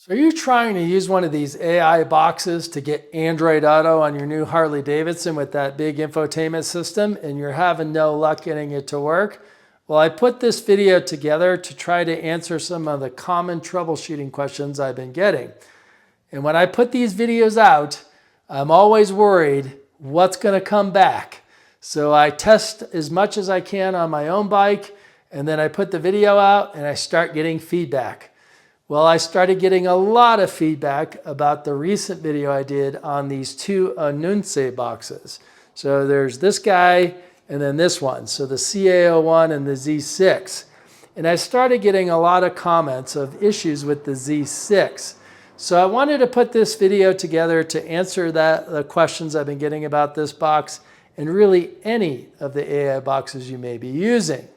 So are you trying to use one of these AI boxes to get Android Auto on your new Harley Davidson with that big infotainment system and you're having no luck getting it to work? Well, I put this video together to try to answer some of the common troubleshooting questions I've been getting. And when I put these videos out, I'm always worried what's going to come back. So I test as much as I can on my own bike, and then I put the video out and I start getting feedback. Well, I started getting a lot of feedback about the recent video I did on these two Anunce boxes. So there's this guy and then this one. So the CA01 and the Z6. And I started getting a lot of comments of issues with the Z6. So I wanted to put this video together to answer the questions I've been getting about this box and really any of the AI boxes you may be using.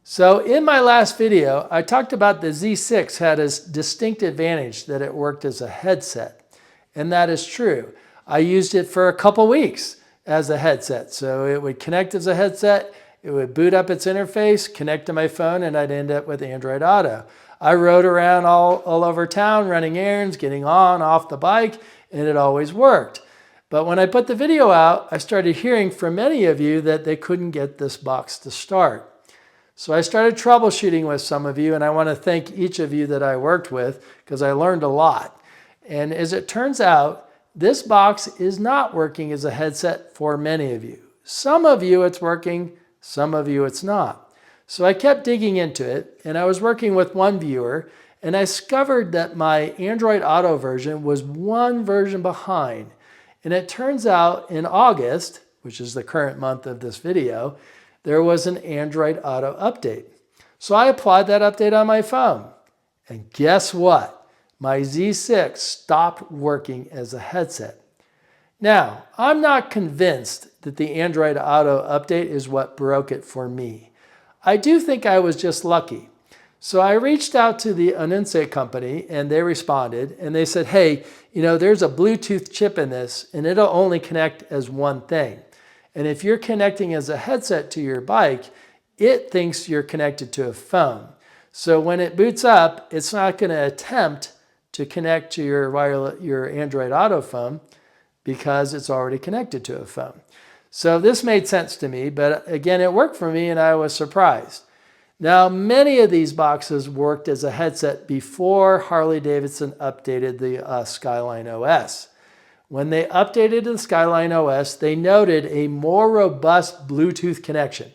So in my last video, I talked about the Z6 had a distinct advantage that it worked as a headset. And that is true. I used it for a couple weeks as a headset. So it would connect as a headset, it would boot up its interface, connect to my phone, and I'd end up with Android Auto. I rode around all over town running errands, getting on, off the bike, and it always worked. But when I put the video out, I started hearing from many of you that they couldn't get this box to start. So I started troubleshooting with some of you, and I want to thank each of you that I worked with because I learned a lot. And as it turns out, this box is not working as a headset for many of you. Some of you it's working, some of you it's not. So I kept digging into it, and I was working with one viewer, and I discovered that my Android Auto version was one version behind. And it turns out in August, which is the current month of this video, there was an Android Auto update. So I applied that update on my phone. And guess what? My Z6 stopped working as a headset. Now, I'm not convinced that the Android Auto update is what broke it for me. I do think I was just lucky. So I reached out to the Anunce company and they responded and they said, hey, there's a Bluetooth chip in this and it'll only connect as one thing. And if you're connecting as a headset to your bike, it thinks you're connected to a phone. So when it boots up, it's not going to attempt to connect to your Android Auto phone because it's already connected to a phone. So this made sense to me, but again, it worked for me and I was surprised. Now, many of these boxes worked as a headset before Harley Davidson updated the Skyline OS. When they updated the Skyline OS, they noted a more robust Bluetooth connection.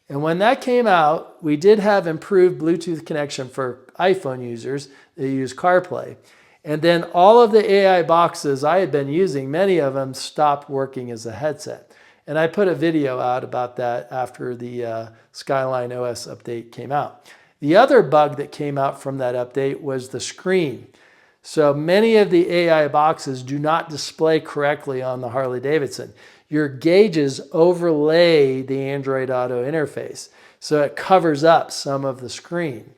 And when that came out, we did have improved Bluetooth connection for iPhone users that use CarPlay. And then all of the AI boxes I had been using, many of them stopped working as a headset. And I put a video out about that after the Skyline OS update came out. The other bug that came out from that update was the screen. So many of the AI boxes do not display correctly on the Harley Davidson. Your gauges overlay the Android Auto interface, so it covers up some of the screen.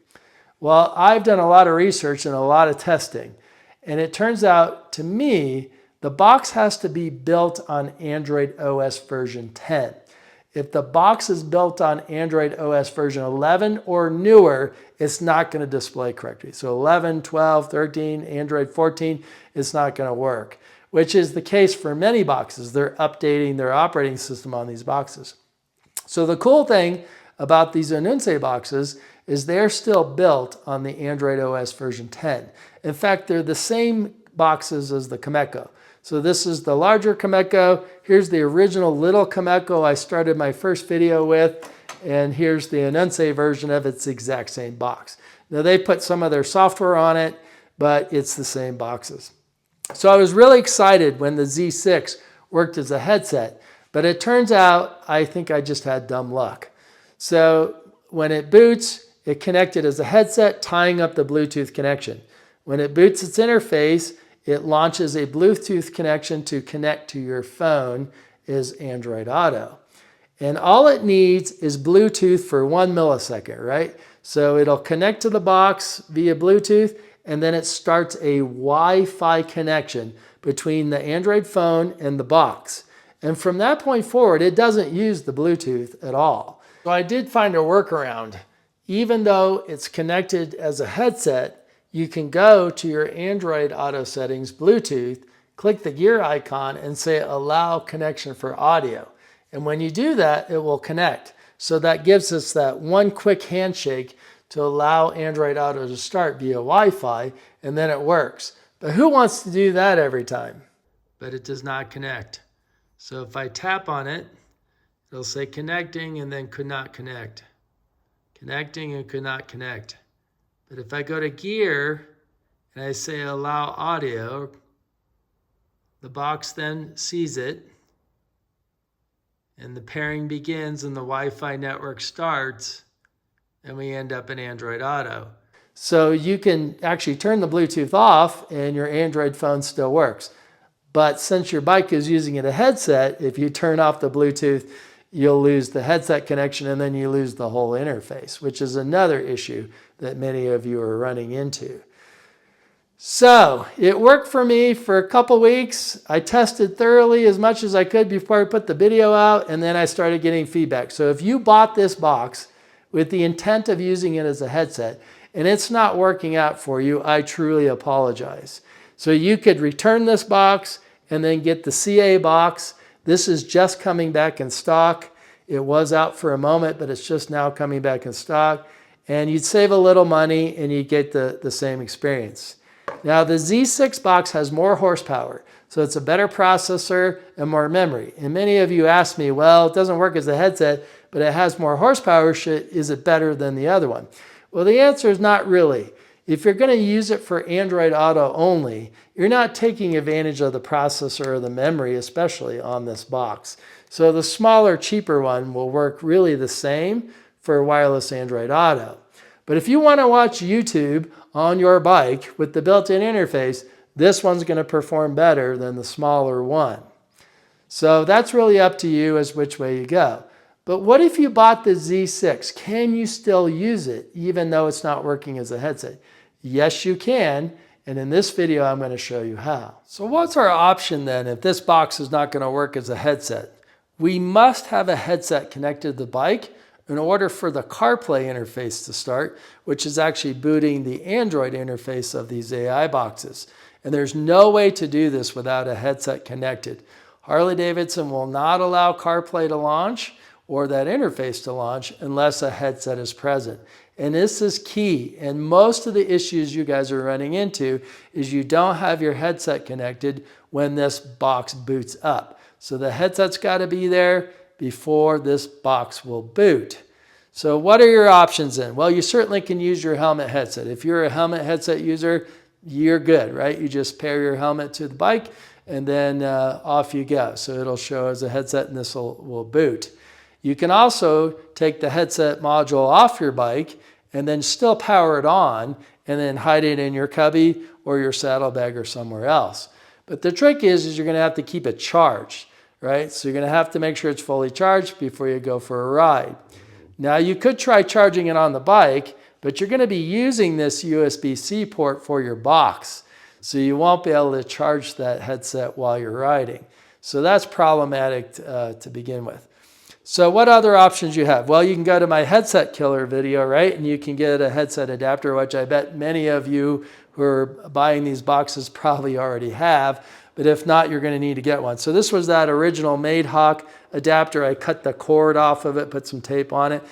Well, I've done a lot of research and a lot of testing, and it turns out, to me, the box has to be built on Android OS version 10. If the box is built on Android OS version 11 or newer, it's not going to display correctly. So 11, 12, 13, Android 14, it's not going to work, which is the case for many boxes. They're updating their operating system on these boxes. So the cool thing about these Anunce boxes is they're still built on the Android OS version 10. In fact, they're the same boxes as the Cameco. So this is the larger Cameco. Here's the original little Cameco I started my first video with. And here's the Anunce version of its exact same box. Now they put some of their software on it, but it's the same boxes. So I was really excited when the Z6 worked as a headset, but it turns out I think I just had dumb luck. So when it boots, it connected as a headset, tying up the Bluetooth connection. When it boots its interface, it launches a Bluetooth connection to connect to your phone as Android Auto. And all it needs is Bluetooth for 1 millisecond, right? So it'll connect to the box via Bluetooth, and then it starts a Wi-Fi connection between the Android phone and the box. And from that point forward, it doesn't use the Bluetooth at all. So I did find a workaround. Even though it's connected as a headset, you can go to your Android Auto settings, Bluetooth, click the gear icon and say allow connection for audio. And when you do that, it will connect. So that gives us that one quick handshake to allow Android Auto to start via Wi-Fi, and then it works. But who wants to do that every time? But it does not connect. So if I tap on it, it'll say connecting and then could not connect. Connecting and could not connect. But if I go to gear and I say allow audio, the box then sees it and the pairing begins and the Wi-Fi network starts and we end up in Android Auto. So you can actually turn the Bluetooth off and your Android phone still works. But since your bike is using a headset, if you turn off the Bluetooth, you'll lose the headset connection and then you lose the whole interface, which is another issue that many of you are running into. So it worked for me for a couple weeks. I tested thoroughly as much as I could before I put the video out, and then I started getting feedback. So if you bought this box with the intent of using it as a headset and it's not working out for you, I truly apologize. So you could return this box and then get the CA box. This is just coming back in stock. It was out for a moment, but it's just now coming back in stock. And you'd save a little money and you'd get the same experience. Now the Z6 box has more horsepower, so it's a better processor and more memory. And many of you ask me, well, it doesn't work as a headset, but it has more horsepower. Is it better than the other one? Well, the answer is not really. If you're going to use it for Android Auto only, you're not taking advantage of the processor or the memory, especially on this box. So the smaller, cheaper one will work really the same for wireless Android Auto. But if you want to watch YouTube on your bike with the built-in interface, this one's going to perform better than the smaller one. So that's really up to you as which way you go. But what if you bought the Z6? Can you still use it even though it's not working as a headset? Yes, you can. And in this video, I'm going to show you how. So what's our option then if this box is not going to work as a headset? We must have a headset connected to the bike in order for the CarPlay interface to start, which is actually booting the Android interface of these AI boxes. And there's no way to do this without a headset connected. Harley Davidson will not allow CarPlay to launch or that interface to launch unless a headset is present. And this is key. And most of the issues you guys are running into is you don't have your headset connected when this box boots up. So the headset's got to be there before this box will boot. So what are your options then? Well, you certainly can use your helmet headset. If you're a helmet headset user, you're good, right? You just pair your helmet to the bike and then off you go. So it'll show as a headset and this will boot. You can also take the headset module off your bike and then still power it on and then hide it in your cubby or your saddlebag or somewhere else. But the trick is you're going to have to keep it charged, right? So you're going to have to make sure it's fully charged before you go for a ride. Now you could try charging it on the bike, but you're going to be using this USB-C port for your box. So you won't be able to charge that headset while you're riding. So that's problematic to begin with. So what other options you have? Well, you can go to my headset killer video, right? And you can get a headset adapter, which I bet many of you who are buying these boxes probably already have. But if not, you're going to need to get one. So this was that original Madehawk adapter. I cut the cord off of it, put some tape on it.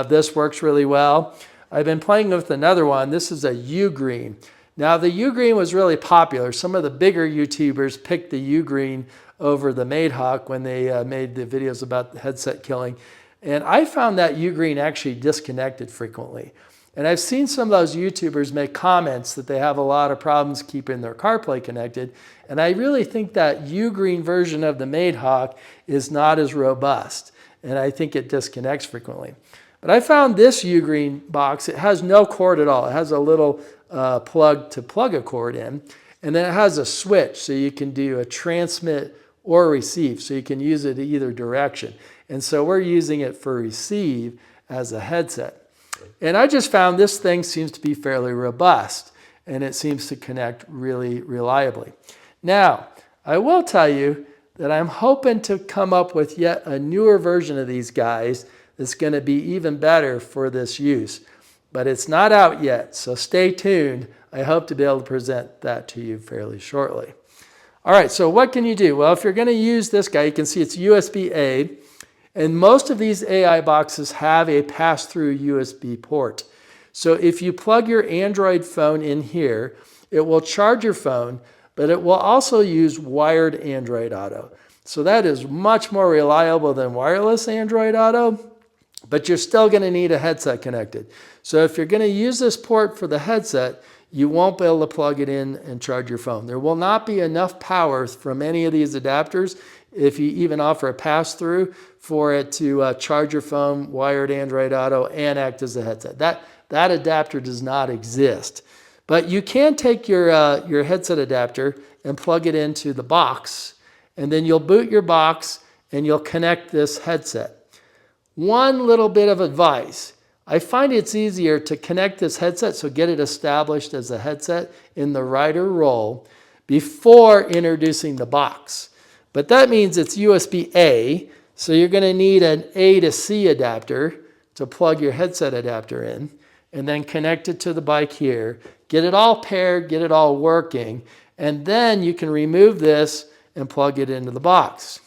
This works really well. I've been playing with another one. This is a U-Green. Now the U-Green was really popular. Some of the bigger YouTubers picked the U-Green over the Madehawk when they made the videos about the headset killing. And I found that U-Green actually disconnected frequently. And I've seen some of those YouTubers make comments that they have a lot of problems keeping their CarPlay connected. And I really think that U-Green version of the Madehawk is not as robust. And I think it disconnects frequently. But I found this U-Green box, it has no cord at all. It has a little plug to plug a cord in. And then it has a switch so you can do a transmit or receive. So you can use it either direction. And so we're using it for receive as a headset. And I just found this thing seems to be fairly robust and it seems to connect really reliably. Now, I will tell you that I'm hoping to come up with yet a newer version of these guys that's going to be even better for this use. but it's not out yet, so stay tuned. I hope to be able to present that to you fairly shortly. All right, so what can you do? Well, if you're going to use this guy, you can see it's USB-A, and most of these AI boxes have a pass-through USB port. So if you plug your Android phone in here, it will charge your phone, but it will also use wired Android Auto. So that is much more reliable than wireless Android Auto, but you're still going to need a headset connected. So if you're going to use this port for the headset, you won't be able to plug it in and charge your phone. There will not be enough power from any of these adapters, if you even offer a pass-through, for it to charge your phone, wired Android Auto, and act as a headset. That adapter does not exist. But you can take your headset adapter and plug it into the box, and then you'll boot your box and you'll connect this headset. One little bit of advice. I find it's easier to connect this headset, so get it established as a headset in the rider roll before introducing the box. But that means it's USB-A, so you're going to need an A to C adapter to plug your headset adapter in, and then connect it to the bike here. Get it all paired, get it all working, and then you can remove this and plug it into the box.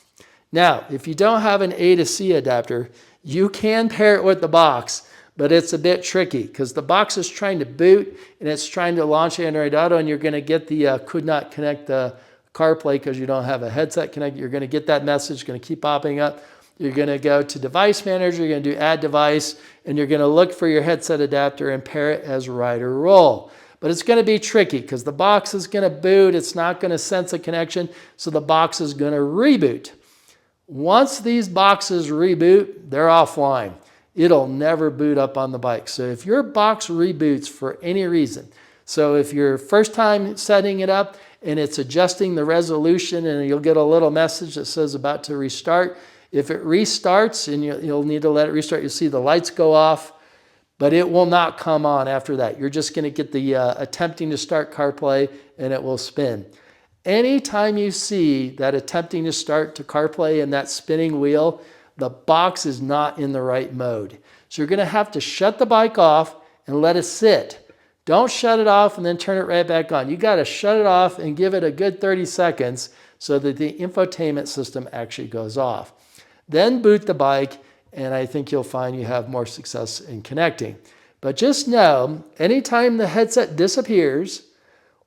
Now, if you don't have an A to C adapter, you can pair it with the box, but it's a bit tricky because the box is trying to boot and it's trying to launch Android Auto, and you're going to get the could not connect the CarPlay because you don't have a headset connected. You're going to get that message, going to keep popping up. You're going to go to Device Manager, you're going to do Add Device, and you're going to look for your headset adapter and pair it as rider roll. But it's going to be tricky because the box is going to boot. It's not going to sense a connection, so the box is going to reboot. Once these boxes reboot, they're offline. It'll never boot up on the bike. So if your box reboots for any reason, so if you're first time setting it up and it's adjusting the resolution and you'll get a little message that says about to restart, if it restarts and you'll need to let it restart, you'll see the lights go off, but it will not come on after that. You're just going to get the attempting to start CarPlay and it will spin. Anytime you see that attempting to start to CarPlay and that spinning wheel, the box is not in the right mode. So you're going to have to shut the bike off and let it sit. Don't shut it off and then turn it right back on. You got to shut it off and give it a good 30 seconds so that the infotainment system actually goes off. Then boot the bike, and I think you'll find you have more success in connecting. But just know, anytime the headset disappears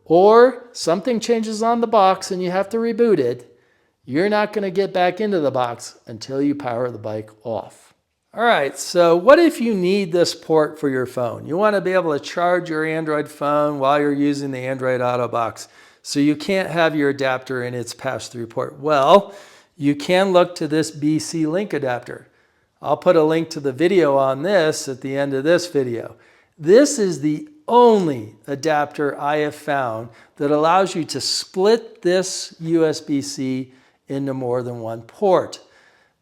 or something changes on the box and you have to reboot it, you're not going to get back into the box until you power the bike off. All right, so what if you need this port for your phone? You want to be able to charge your Android phone while you're using the Android Auto box, so you can't have your adapter in its pass-through port. Well, you can look to this BC Link adapter. I'll put a link to the video on this at the end of this video. This is the only adapter I have found that allows you to split this USB-C into more than one port.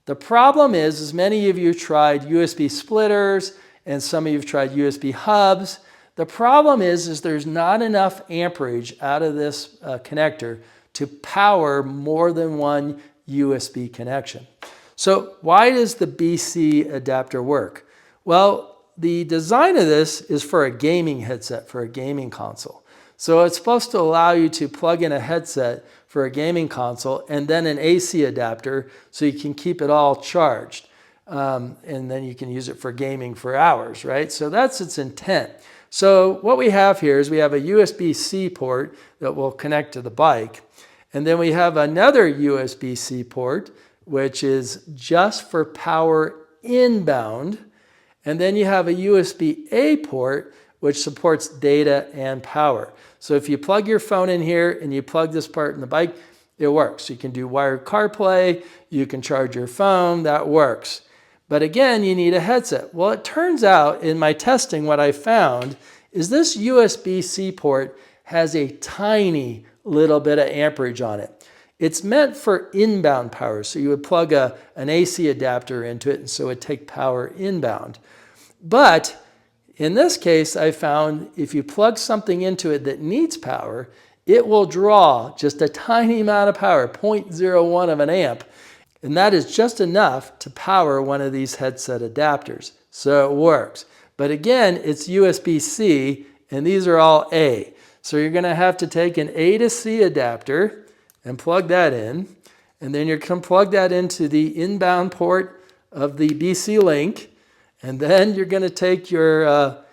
The problem is many of you tried USB splitters and some of you have tried USB hubs. The problem is there's not enough amperage out of this connector to power more than one USB connection. So why does the BC adapter work? Well, the design of this is for a gaming headset, for a gaming console. So it's supposed to allow you to plug in a headset for a gaming console and then an AC adapter so you can keep it all charged. And then you can use it for gaming for hours, right? So that's its intent. So what we have here is we have a USB-C port that will connect to the bike. And then we have another USB-C port, which is just for power inbound. And then you have a USB-A port, which supports data and power. So if you plug your phone in here and you plug this part in the bike, it works. You can do wired CarPlay, you can charge your phone, that works. But again, you need a headset. Well, it turns out in my testing, what I found is this USB-C port has a tiny little bit of amperage on it. It's meant for inbound power. So you would plug an AC adapter into it, and so it would take power inbound. But in this case, I found if you plug something into it that needs power, it will draw just a tiny amount of power, 0.01 of an amp. And that is just enough to power one of these headset adapters. So it works. But again, it's USB-C, and these are all A. So you're going to have to take an A to C adapter and plug that in. And then you're going to plug that into the inbound port of the BC link. And then you're going to take your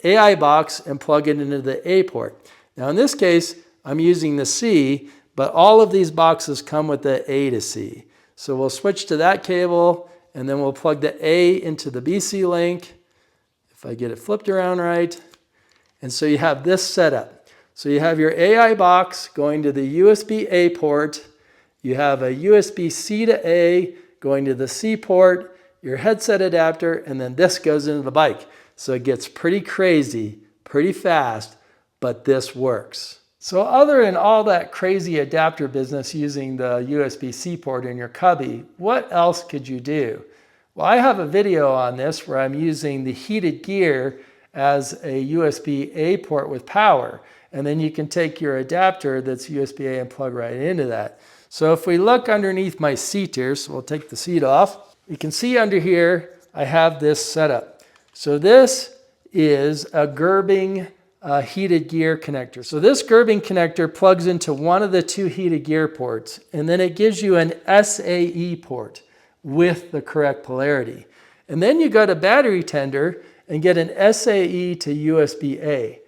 AI box and plug it into the A port. Now in this case, I'm using the C, but all of these boxes come with the A to C. So we'll switch to that cable, and then we'll plug the A into the BC link, if I get it flipped around right. And so you have this setup. So you have your AI box going to the USB-A port. You have a USB-C to A going to the C port, your headset adapter, and then this goes into the bike. So it gets pretty crazy, pretty fast, but this works. So other than all that crazy adapter business using the USB-C port in your cubby, what else could you do? Well, I have a video on this where I'm using the heated gear as a USB-A port with power. And then you can take your adapter that's USB-A and plug right into that. So if we look underneath my seat here, so we'll take the seat off, you can see under here, I have this setup. So this is a Gerbing heated gear connector. So this Gerbing connector plugs into one of the two heated gear ports, and then it gives you an SAE port with the correct polarity. And then you go to battery tender and get an SAE to USB-A.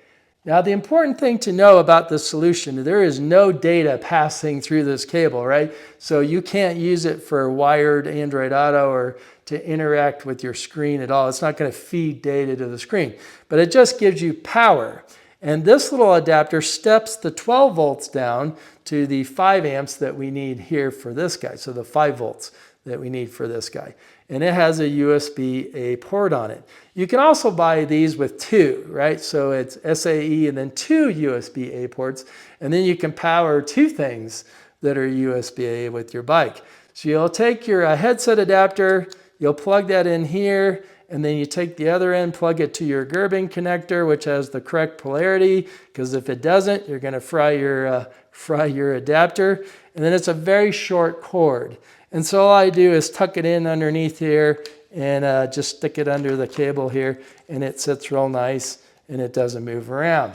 Now the important thing to know about this solution, there is no data passing through this cable, right? So you can't use it for wired Android Auto or to interact with your screen at all. It's not going to feed data to the screen, but it just gives you power. And this little adapter steps the 12 volts down to the 5 amps that we need here for this guy. So the 5 volts that we need for this guy. And it has a USB-A port on it. You can also buy these with two, right? So it's SAE and then two USB-A ports, and then you can power two things that are USB-A with your bike. So you'll take your headset adapter, you'll plug that in here, and then you take the other end, plug it to your Gerbing connector, which has the correct polarity, because if it doesn't, you're going to fry your adapter. And then it's a very short cord. And so all I do is tuck it in underneath here and just stick it under the cable here, and it sits real nice and it doesn't move around.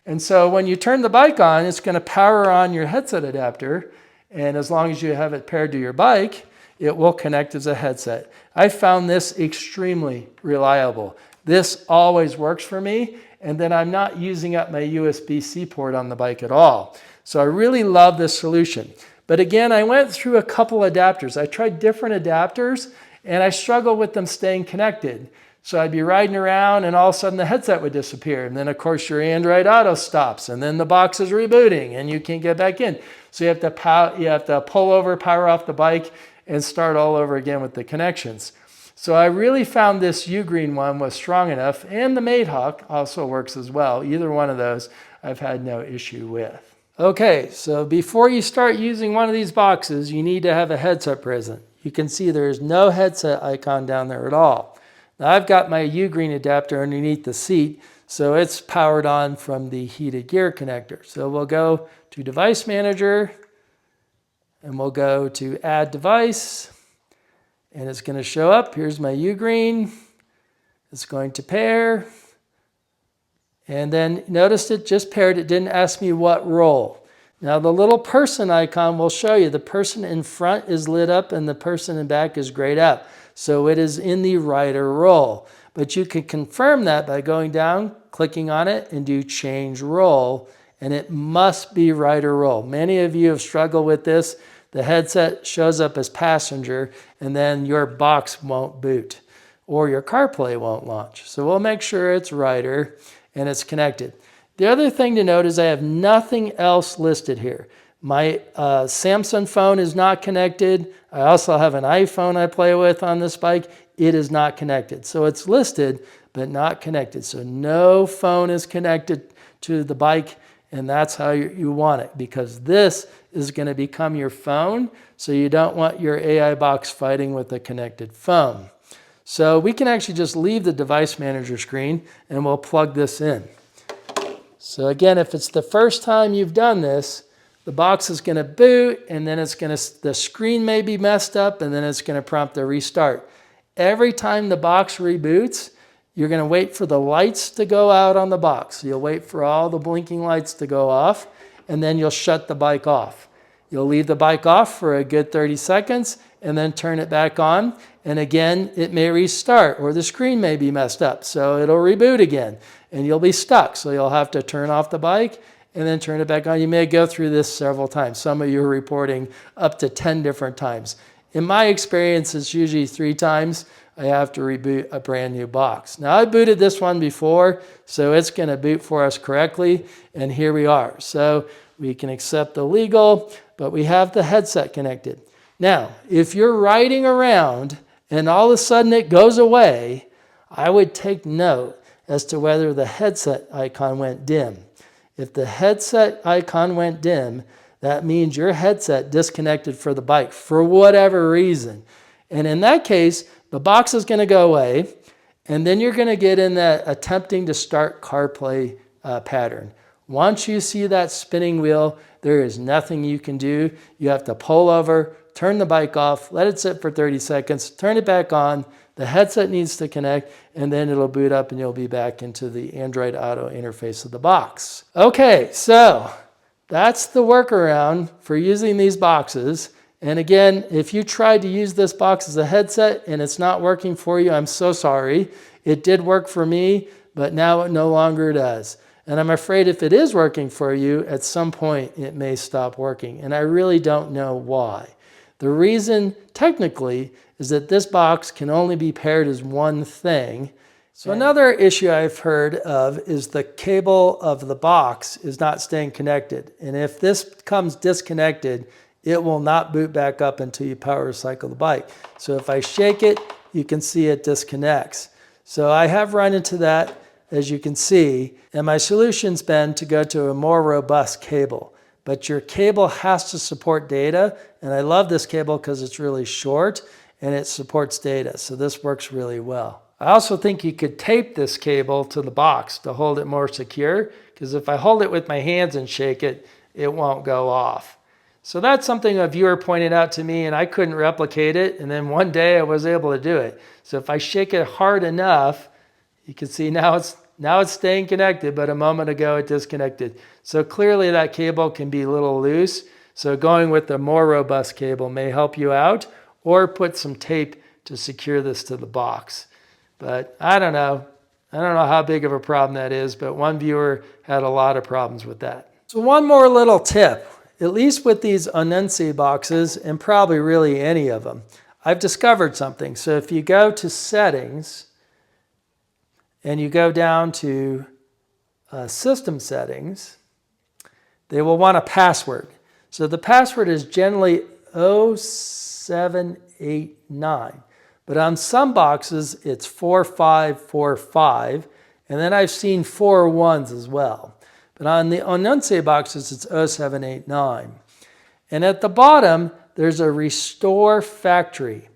And so when you turn the bike on, it's going to power on your headset adapter, and as long as you have it paired to your bike, it will connect as a headset. I found this extremely reliable. This always works for me, and then I'm not using up my USB-C port on the bike at all. So I really love this solution. But again, I went through a couple adapters. I tried different adapters, and I struggled with them staying connected. So I'd be riding around, and all of a sudden the headset would disappear. And then, of course, your Android Auto stops, and then the box is rebooting, and you can't get back in. So you have to pull over, power off the bike, and start all over again with the connections. So I really found this Ugreen one was strong enough, and the Madehawk also works as well. Either one of those I've had no issue with. Okay, so before you start using one of these boxes, you need to have a headset present. You can see there's no headset icon down there at all. Now I've got my Ugreen adapter underneath the seat, so it's powered on from the heated gear connector. So we'll go to Device Manager, and we'll go to Add Device, and it's going to show up. Here's my Ugreen. It's going to pair. And then notice it just paired. It didn't ask me what role. Now the little person icon will show you the person in front is lit up and the person in back is grayed out. So it is in the rider role. But you can confirm that by going down, clicking on it, and do change role. And it must be rider role. Many of you have struggled with this. The headset shows up as passenger, and then your box won't boot, or your CarPlay won't launch. So we'll make sure it's rider and it's connected. The other thing to note is I have nothing else listed here. My Samsung phone is not connected. I also have an iPhone I play with on this bike. It is not connected. So it's listed, but not connected. So no phone is connected to the bike, and that's how you want it, because this is going to become your phone, so you don't want your AI box fighting with a connected phone. So we can actually just leave the Device Manager screen, and we'll plug this in. So again, if it's the first time you've done this, the box is going to boot, and then the screen may be messed up, and then it's going to prompt a restart. Every time the box reboots, you're going to wait for the lights to go out on the box. You'll wait for all the blinking lights to go off, and then you'll shut the bike off. You'll leave the bike off for a good 30 seconds and then turn it back on. And again, it may restart, or the screen may be messed up. So it'll reboot again and you'll be stuck. So you'll have to turn off the bike and then turn it back on. You may go through this several times. Some of you are reporting up to 10 different times. In my experience, it's usually 3 times I have to reboot a brand new box. Now, I booted this one before, so it's going to boot for us correctly. And here we are. So we can accept the legal, but we have the headset connected. Now, if you're riding around and all of a sudden it goes away, I would take note as to whether the headset icon went dim. If the headset icon went dim, that means your headset disconnected for the bike for whatever reason. And in that case, the box is going to go away, and then you're going to get in that attempting to start CarPlay pattern. Once you see that spinning wheel, there is nothing you can do. You have to pull over, turn the bike off, let it sit for 30 seconds, turn it back on. The headset needs to connect, and then it'll boot up and you'll be back into the Android Auto interface of the box. Okay, so that's the workaround for using these boxes. And again, if you tried to use this box as a headset and it's not working for you, I'm so sorry. It did work for me, but now it no longer does. And I'm afraid if it is working for you, at some point it may stop working. And I really don't know why. The reason, technically, is that this box can only be paired as one thing. So another issue I've heard of is the cable of the box is not staying connected. And if this comes disconnected, it will not boot back up until you power cycle the bike. So if I shake it, you can see it disconnects. So I have run into that, as you can see, and my solution's been to go to a more robust cable. But your cable has to support data, and I love this cable because it's really short and it supports data. So this works really well. I also think you could tape this cable to the box to hold it more secure, because if I hold it with my hands and shake it, it won't go off. So that's something a viewer pointed out to me, and I couldn't replicate it. And then one day I was able to do it. So if I shake it hard enough, you can see now it's staying connected, but a moment ago it disconnected. So clearly that cable can be a little loose. So going with the more robust cable may help you out, or put some tape to secure this to the box. But I don't know. I don't know how big of a problem that is, but one viewer had a lot of problems with that. So one more little tip. At least with these Anunce boxes, and probably really any of them, I've discovered something. So if you go to settings and you go down to system settings, they will want a password. So the password is generally 0789. But on some boxes, it's 4545. And then I've seen 4 ones as well. But on the Anunce boxes, it's 0789. And at the bottom, there's a restore factory.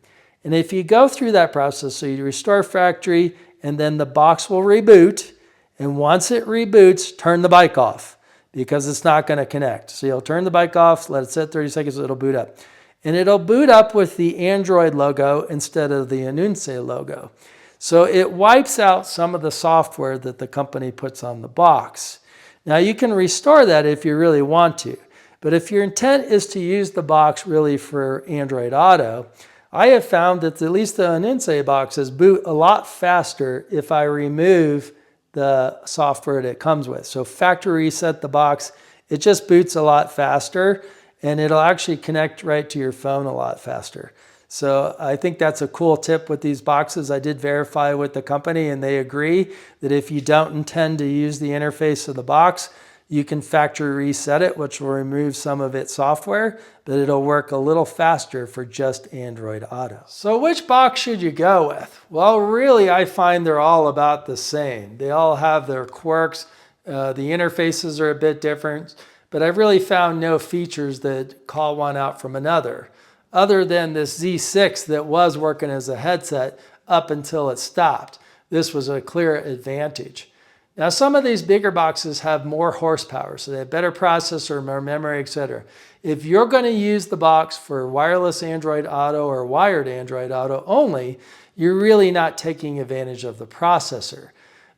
And if you go through that process, so you restore factory, and then the box will reboot. And once it reboots, turn the bike off, because it's not going to connect. So you'll turn the bike off, let it sit 30 seconds, it'll boot up. And it'll boot up with the Android logo instead of the Anunce logo. So it wipes out some of the software that the company puts on the box. Now you can restore that if you really want to, but if your intent is to use the box really for Android Auto, I have found that at least the Anunce boxes boot a lot faster if I remove the software that it comes with. So factory reset the box, it just boots a lot faster, and it'll actually connect right to your phone a lot faster. So I think that's a cool tip with these boxes. I did verify with the company, and they agree that if you don't intend to use the interface of the box, you can factory reset it, which will remove some of its software, but it'll work a little faster for just Android Auto. So which box should you go with? Well, really, I find they're all about the same. They all have their quirks. The interfaces are a bit different, but I've really found no features that call one out from another, other than this Z6 that was working as a headset up until it stopped. This was a clear advantage. Now, some of these bigger boxes have more horsepower, so they have better processor, more memory, etc. If you're going to use the box for wireless Android Auto or wired Android Auto only, you're really not taking advantage of the processor.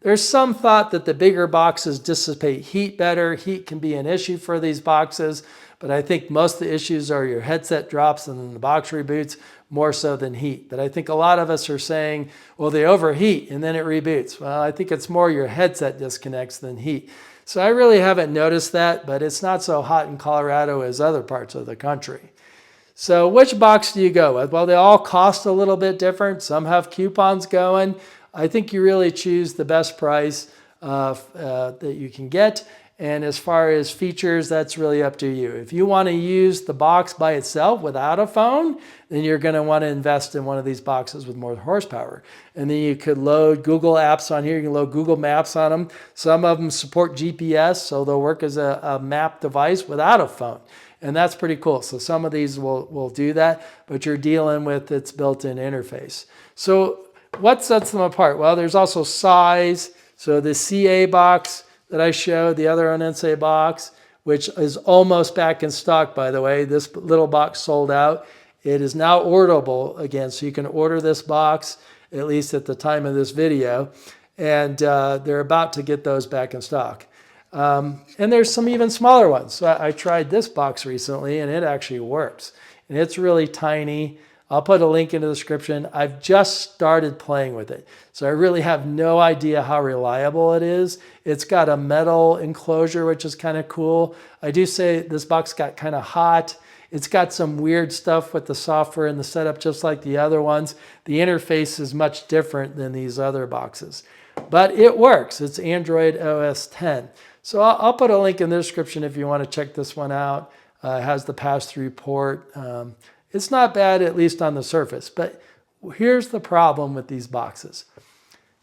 There's some thought that the bigger boxes dissipate heat better. Heat can be an issue for these boxes, but I think most of the issues are your headset drops and then the box reboots more so than heat. But I think a lot of us are saying, well, they overheat and then it reboots. Well, I think it's more your headset disconnects than heat. So I really haven't noticed that, but it's not so hot in Colorado as other parts of the country. So which box do you go with? Well, they all cost a little bit different. Some have coupons going. I think you really choose the best price that you can get. And as far as features, that's really up to you. If you want to use the box by itself without a phone, then you're going to want to invest in one of these boxes with more horsepower. And then you could load Google apps on here. You can load Google Maps on them. Some of them support GPS, so they'll work as a map device without a phone. And that's pretty cool. So some of these will do that, but you're dealing with its built-in interface. So what sets them apart? Well, there's also size. So the CA box that I showed, the other Onense box, which is almost back in stock, by the way. This little box sold out. It is now orderable again, so you can order this box, at least at the time of this video, and they're about to get those back in stock. And there's some even smaller ones. So I tried this box recently, and it actually works. And it's really tiny. I'll put a link in the description. I've just started playing with it, so I really have no idea how reliable it is. It's got a metal enclosure, which is kind of cool. I do say this box got kind of hot. It's got some weird stuff with the software and the setup, just like the other ones. The interface is much different than these other boxes, but it works. It's Android OS 10. So I'll put a link in the description if you want to check this one out. It has the pass-through port. It's not bad, at least on the surface, but here's the problem with these boxes.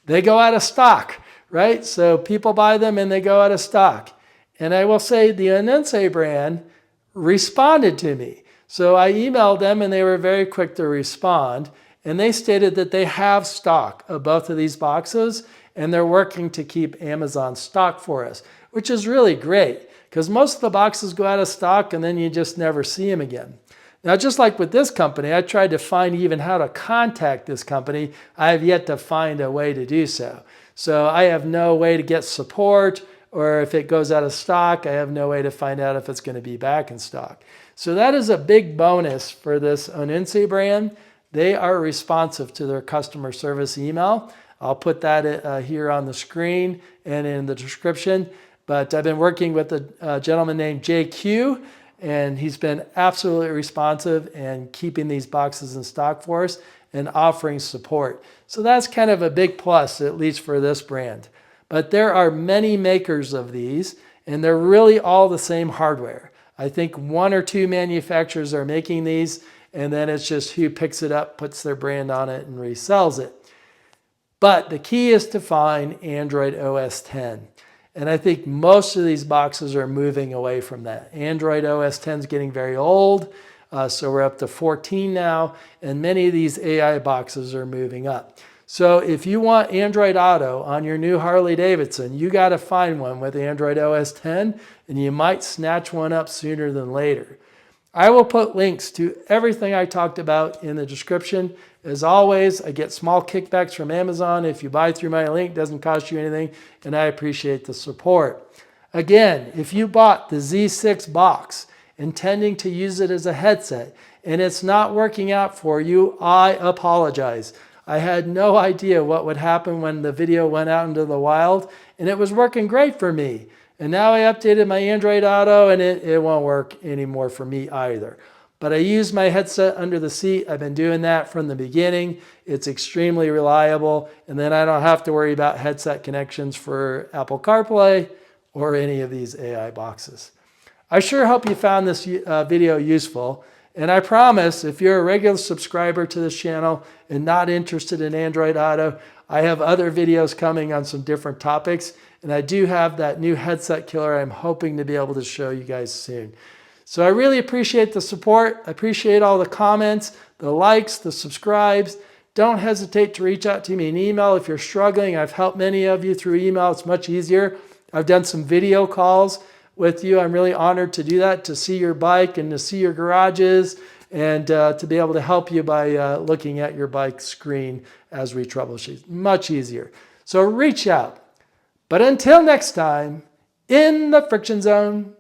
They go out of stock, right? So people buy them and they go out of stock. And I will say the Onense brand responded to me. So I emailed them and they were very quick to respond. And they stated that they have stock of both of these boxes and they're working to keep Amazon stock for us, which is really great because most of the boxes go out of stock and then you just never see them again. Now, just like with this company, I tried to find even how to contact this company. I have yet to find a way to do so. So I have no way to get support, or if it goes out of stock, I have no way to find out if it's going to be back in stock. So that is a big bonus for this Onense brand. They are responsive to their customer service email. I'll put that here on the screen and in the description. But I've been working with a gentleman named JQ, and he's been absolutely responsive and keeping these boxes in stock for us and offering support. So that's kind of a big plus, at least for this brand. But there are many makers of these, and they're really all the same hardware. I think one or two manufacturers are making these, and then it's just who picks it up, puts their brand on it, and resells it. But the key is to find Android OS 10. And I think most of these boxes are moving away from that. Android OS 10 is getting very old, so we're up to 14 now, and many of these AI boxes are moving up. So if you want Android Auto on your new Harley Davidson, you got to find one with Android OS 10, and you might snatch one up sooner than later. I will put links to everything I talked about in the description. As always, I get small kickbacks from Amazon. If you buy through my link, it doesn't cost you anything, and I appreciate the support. Again, if you bought the Z6 box intending to use it as a headset and it's not working out for you, I apologize. I had no idea what would happen when the video went out into the wild, and it was working great for me. And now I updated my Android Auto, and it won't work anymore for me either. But I use my headset under the seat. I've been doing that from the beginning. It's extremely reliable, and then I don't have to worry about headset connections for Apple CarPlay or any of these AI boxes. I sure hope you found this video useful. And I promise, if you're a regular subscriber to this channel and not interested in Android Auto, I have other videos coming on some different topics. And I do have that new headset killer I'm hoping to be able to show you guys soon. So I really appreciate the support. I appreciate all the comments, the likes, the subscribes. Don't hesitate to reach out to me in email if you're struggling. I've helped many of you through email. It's much easier. I've done some video calls with you. I'm really honored to do that, to see your bike and to see your garages and to be able to help you by looking at your bike screen as we troubleshoot. Much easier. So reach out. But until next time, in the friction zone.